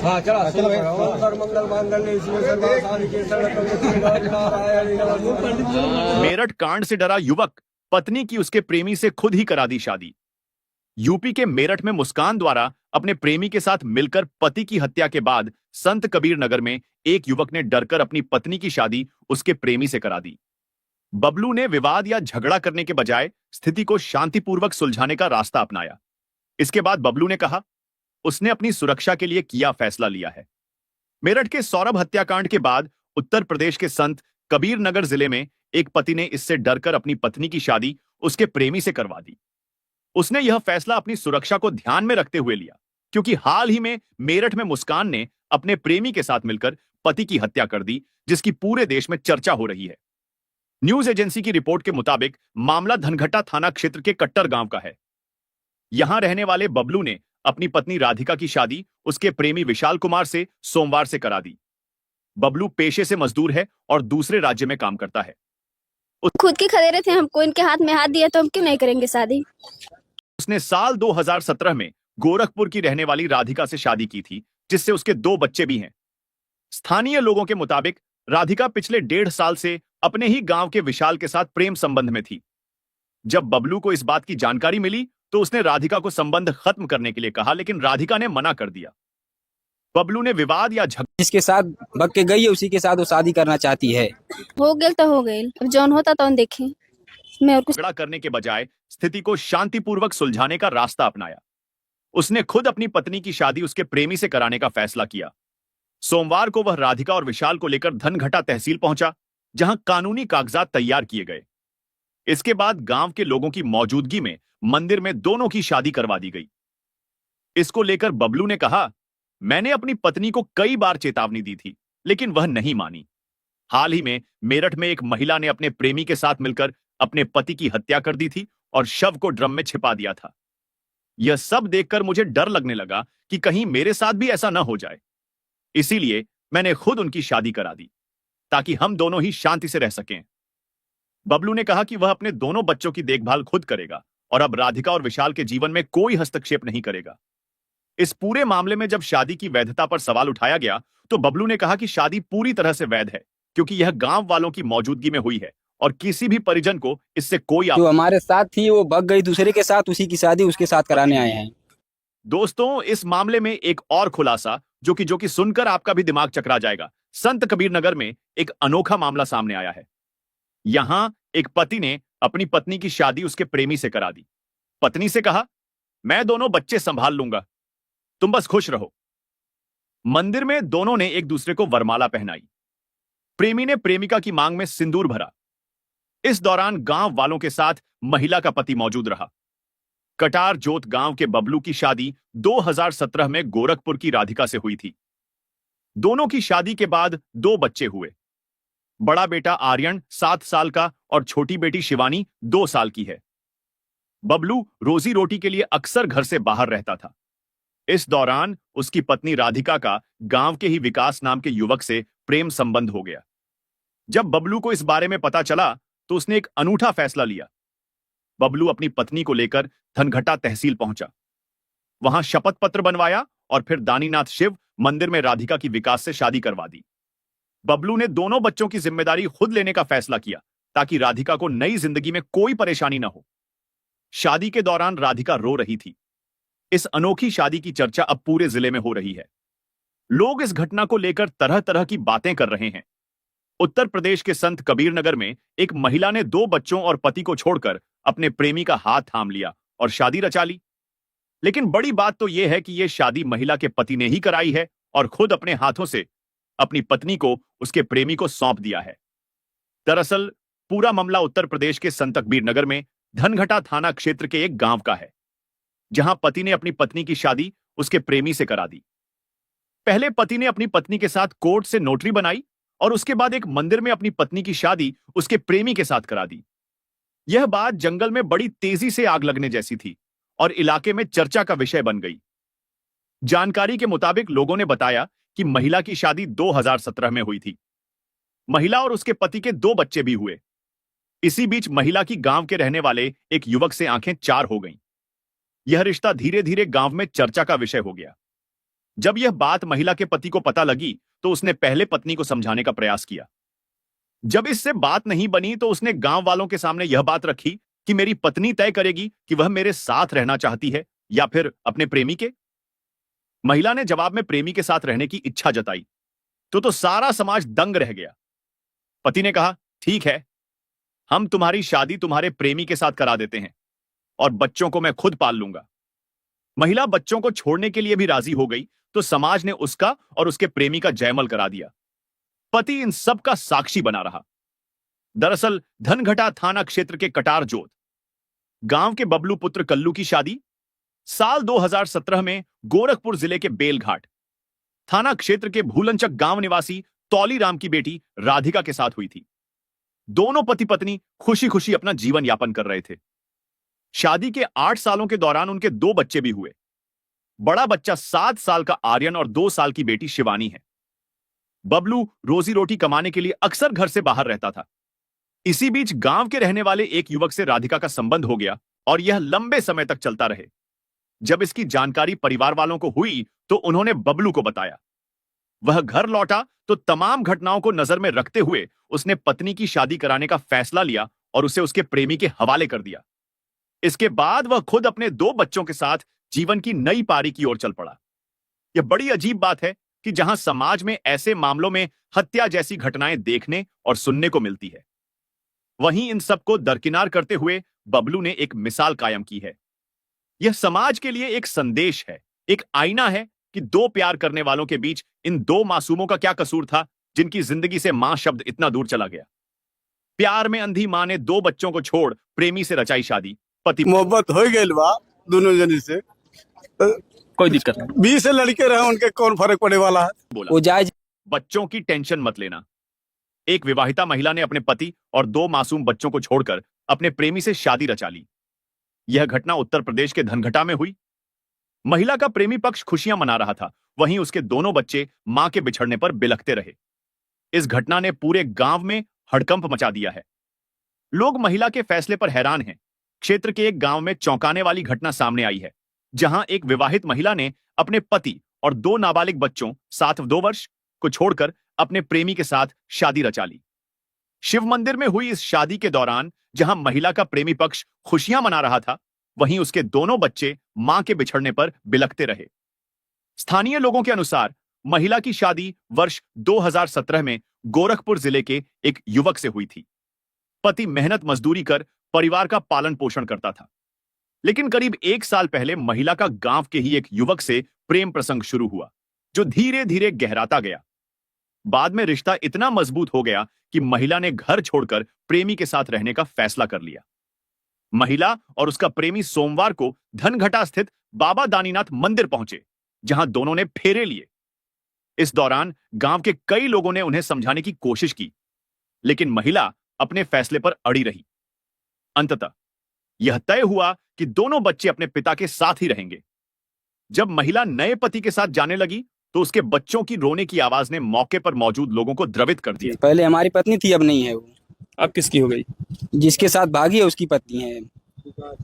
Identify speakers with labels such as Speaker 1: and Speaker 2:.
Speaker 1: हाँ चला
Speaker 2: चलो भाई।
Speaker 1: मंगल मांगल्ये शिवे सर्वासाधिके शरण्ये नारायणे नमः।
Speaker 3: मेरठ कांड से डरा युवक पत्नी की उसके प्रेमी से खुद ही करा दी शादी। यूपी के मेरठ में मुस्कान द्वारा अपने प्रेमी के साथ मिलकर पति की हत्या के बाद संत कबीर नगर में एक युवक ने डरकर अपनी पत्नी की शादी उसके प्रेमी से करा दी। बबलू ने विवाद या झगड़ा करने के बजाय स्थिति को शांतिपूर्वक सुलझाने का रास्ता अपनाया। इसके बाद बबलू ने कहा उसने अपनी सुरक्षा के लिए किया फैसला लिया है। मेरठ के सौरभ हत्याकांड के बाद उत्तर प्रदेश के संत कबीर नगर जिले में एक पति ने इससे डरकर अपनी पत्नी की शादी उसके प्रेमी से करवा दी। उसने यह फैसला अपनी सुरक्षा को ध्यान में रखते हुए लिया, क्योंकि हाल ही में मेरठ में मुस्कान ने अपने प्रेमी के साथ मिलकर पति की हत्या कर दी, जिसकी पूरे देश में चर्चा हो रही है। न्यूज एजेंसी की रिपोर्ट के मुताबिक मामला धनघटा थाना क्षेत्र के कट्टर गांव का है। यहां रहने वाले बबलू ने अपनी पत्नी राधिका की शादी उसके प्रेमी विशाल कुमार से सोमवार से करा दी। बबलू पेशे से मजदूर है और दूसरे राज्य में काम करता है।
Speaker 4: खुद के खदेरे थे, हमको इनके हाथ में हाथ दिया तो हम क्यों नहीं करेंगे शादी।
Speaker 3: उसने साल 2017 में गोरखपुर की रहने वाली राधिका से शादी की थी, जिससे उसके 2 बच्चे भी हैं। स्थानीय लोगों के मुताबिक राधिका पिछले 1.5 साल से अपने ही गांव के विशाल के साथ प्रेम संबंध में थी। जब बबलू को इस बात की जानकारी मिली तो उसने राधिका को संबंध खत्म करने के लिए कहा, लेकिन राधिका ने मना कर दिया। बबलू ने विवाद या
Speaker 2: जिसके साथ भग के गई है उसी के साथ वो शादी करना चाहती है।
Speaker 4: हो गए तो हो गए, अब जौन होता तो देखें। मैं और कुछ
Speaker 3: झगड़ा करने के बजाय स्थिति को शांतिपूर्वक सुलझाने का रास्ता अपनाया। उसने खुद अपनी पत्नी की शादी उसके प्रेमी से कराने का फैसला किया। सोमवार को वह राधिका और विशाल को लेकर धनघटा तहसील पहुंचा, जहां कानूनी कागजात तैयार किए गए। इसके बाद गांव के लोगों की मौजूदगी में मंदिर में दोनों की शादी करवा दी गई। इसको लेकर बबलू ने कहा, मैंने अपनी पत्नी को कई बार चेतावनी दी थी, लेकिन वह नहीं मानी। हाल ही में मेरठ में एक महिला ने अपने प्रेमी के साथ मिलकर अपने पति की हत्या कर दी थी और शव को ड्रम में छिपा दिया था। यह सब देखकर मुझे डर लगने लगा कि कहीं मेरे साथ भी ऐसा न हो जाए। इसीलिए मैंने खुद उनकी शादी करा दी, ताकि हम दोनों ही शांति से रह सकें। बबलू ने कहा कि वह अपने दोनों बच्चों की देखभाल खुद करेगा और अब राधिका और विशाल के जीवन में कोई हस्तक्षेप नहीं करेगा। इस पूरे मामले में जब शादी की वैधता पर सवाल उठाया गया तो बबलू ने कहा कि शादी पूरी तरह से वैध है, क्योंकि यह गांव वालों की मौजूदगी में हुई है और किसी भी परिजन को इससे कोई
Speaker 2: जो हमारे साथ थी वो भग गई दूसरे के साथ, उसी की शादी उसके साथ कराने आए हैं।
Speaker 3: दोस्तों, इस मामले में एक और खुलासा जो कि सुनकर आपका भी दिमाग चकरा जाएगा। संत कबीर नगर में एक अनोखा मामला सामने आया है। यहां एक पति ने अपनी पत्नी की शादी उसके प्रेमी से करा दी। पत्नी से कहा, मैं दोनों बच्चे संभाल लूंगा, तुम बस खुश रहो। मंदिर में दोनों ने एक दूसरे को वरमाला पहनाई। प्रेमी ने प्रेमिका की मांग में सिंदूर भरा। इस दौरान गांव वालों के साथ महिला का पति मौजूद रहा। कटार जोत गांव के बबलू की शादी 2017 में गोरखपुर की राधिका से हुई थी। दोनों की शादी के बाद 2 बच्चे हुए। बड़ा बेटा आर्यन 7 साल का और छोटी बेटी शिवानी 2 साल की है। बबलू रोजी रोटी के लिए अक्सर घर से बाहर रहता था। इस दौरान उसकी पत्नी राधिका का गांव के ही विकास नाम के युवक से प्रेम संबंध हो गया। जब बबलू को इस बारे में पता चला तो उसने एक अनूठा फैसला लिया। बबलू अपनी पत्नी को लेकर धनघटा तहसील पहुंचा। वहां शपथ पत्र बनवाया और फिर दानीनाथ शिव मंदिर में राधिका की विकास से शादी करवा दी। बबलू ने दोनों बच्चों की जिम्मेदारी खुद लेने का फैसला किया, ताकि राधिका को नई जिंदगी में कोई परेशानी न हो। शादी के दौरान राधिका रो रही थी। इस अनोखी शादी की चर्चा अब पूरे जिले में हो रही है। लोग इस घटना को लेकर तरह तरह की बातें कर रहे हैं। उत्तर प्रदेश के संत कबीर नगर में एक महिला ने 2 बच्चों और पति को छोड़कर अपने प्रेमी का हाथ थाम लिया और शादी रचा ली। लेकिन बड़ी बात तो यह है कि यह शादी महिला के पति ने ही कराई है और खुद अपने हाथों से अपनी पत्नी को उसके प्रेमी को सौंप दिया है। दरअसल पूरा मामला उत्तर प्रदेश के संत कबीर नगर में धनघटा थाना क्षेत्र के एक गांव का है, जहां पति ने अपनी पत्नी की शादी उसके प्रेमी से करा दी। पहले पति ने अपनी पत्नी के साथ कोर्ट से नोटरी बनाई और उसके बाद एक मंदिर में अपनी पत्नी की शादी उसके प्रेमी के साथ करा दी। यह बात जंगल में बड़ी तेजी से आग लगने जैसी थी और इलाके में चर्चा का विषय बन गई। जानकारी के मुताबिक लोगों ने बताया कि महिला की शादी 2017 में हुई थी। महिला और उसके पति के 2 बच्चे भी हुए। इसी बीच महिला की गांव के रहने वाले एक युवक से आंखें चार हो गईं। यह रिश्ता धीरे धीरे गांव में चर्चा का विषय हो गया। जब यह बात महिला के पति को पता लगी तो उसने पहले पत्नी को समझाने का प्रयास किया। जब इससे बात नहीं बनी तो उसने गांव वालों के सामने यह बात रखी कि मेरी पत्नी तय करेगी कि वह मेरे साथ रहना चाहती है या फिर अपने प्रेमी के। महिला ने जवाब में प्रेमी के साथ रहने की इच्छा जताई तो सारा समाज दंग रह गया। पति ने कहा, ठीक है, हम तुम्हारी शादी तुम्हारे प्रेमी के साथ करा देते हैं और बच्चों को मैं खुद पाल लूंगा। महिला बच्चों को छोड़ने के लिए भी राजी हो गई तो समाज ने उसका और उसके प्रेमी का जयमल करा दिया। पति इन सब का साक्षी बना रहा। दरअसल धनघटा थाना क्षेत्र के कटार जोत गांव के बबलू पुत्र कल्लू की शादी साल 2017 में गोरखपुर जिले के बेलघाट थाना क्षेत्र के भूलनचक गांव निवासी तौली राम की बेटी राधिका के साथ हुई थी। दोनों पति पत्नी खुशी खुशी अपना जीवन यापन कर रहे थे। शादी के 8 सालों के दौरान उनके 2 बच्चे भी हुए। बड़ा बच्चा 7 साल का आर्यन और 2 साल की बेटी शिवानी है। बबलू रोजी रोटी कमाने के लिए अक्सर घर से बाहर रहता था। इसी बीच गांव के रहने वाले एक युवक से राधिका का संबंध हो गया और यह लंबे समय तक चलता रहे। जब इसकी जानकारी परिवार वालों को हुई तो उन्होंने बबलू को बताया। वह घर लौटा तो तमाम घटनाओं को नजर में रखते हुए उसने पत्नी की शादी कराने का फैसला लिया और उसे उसके प्रेमी के हवाले कर दिया। इसके बाद वह खुद अपने 2 बच्चों के साथ जीवन की नई पारी की ओर चल पड़ा। यह बड़ी अजीब बात है कि जहां समाज में ऐसे मामलों में हत्या जैसी घटनाएं देखने और सुनने को मिलती है, वहीं इन सबको दरकिनार करते हुए बबलू ने एक मिसाल कायम की है। यह समाज के लिए एक संदेश है, एक आईना है कि 2 प्यार करने वालों के बीच इन 2 मासूमों का क्या कसूर था जिनकी जिंदगी से मां शब्द इतना दूर चला गया। प्यार में अंधी मां ने 2 बच्चों को छोड़ प्रेमी से रचाई शादी। पति
Speaker 5: मोहब्बत हो गई बा दोनों जनी से,
Speaker 2: कोई दिक्कत नहीं।
Speaker 5: 20 लड़के रहे, उनके कौन फर्क पड़े वाला है।
Speaker 3: बोला,
Speaker 2: वो जायज।
Speaker 3: बच्चों की टेंशन मत लेना। एक विवाहिता महिला ने अपने पति और 2 मासूम बच्चों को छोड़कर अपने प्रेमी से शादी रचा ली। यह घटना उत्तर प्रदेश के धनघटा में हुई। महिला का प्रेमी पक्ष खुशियां मना रहा था, वहीं उसके दोनों बच्चे मां के बिछड़ने पर बिलखते रहे। इस घटना ने पूरे गांव में हड़कंप मचा दिया है। लोग महिला के फैसले पर हैरान हैं। क्षेत्र के एक गांव में चौंकाने वाली घटना सामने आई है, जहां एक विवाहित महिला ने अपने पति और 2 नाबालिग बच्चों 7 व 2 वर्ष को छोड़कर अपने प्रेमी के साथ शादी रचा ली। शिव मंदिर में हुई इस शादी के दौरान जहां महिला का प्रेमी पक्ष खुशियां मना रहा था, वहीं उसके दोनों बच्चे मां के बिछड़ने पर बिलखते रहे। स्थानीय लोगों के अनुसार महिला की शादी वर्ष 2017 में गोरखपुर जिले के एक युवक से हुई थी। पति मेहनत मजदूरी कर परिवार का पालन पोषण करता था, लेकिन करीब 1 साल पहले महिला का गांव के ही एक युवक से प्रेम प्रसंग शुरू हुआ, जो धीरे धीरे गहराता गया। बाद में रिश्ता इतना मजबूत हो गया कि महिला ने घर छोड़कर प्रेमी के साथ रहने का फैसला कर लिया। महिला और उसका प्रेमी सोमवार को धनघटा स्थित बाबा दानीनाथ मंदिर पहुंचे, जहां दोनों ने फेरे लिए। इस दौरान गांव के कई लोगों ने उन्हें समझाने की कोशिश की, लेकिन महिला अपने फैसले पर अड़ी रही। अंततः यह तय हुआ कि दोनों बच्चे अपने पिता के साथ ही रहेंगे। जब महिला नए पति के साथ जाने लगी तो उसके बच्चों की रोने की आवाज ने मौके पर मौजूद लोगों को द्रवित कर दिया।
Speaker 2: पहले हमारी पत्नी थी, अब नहीं है वो।
Speaker 6: अब किसकी हो गई?
Speaker 2: जिसके साथ भागी है उसकी पत्नी है।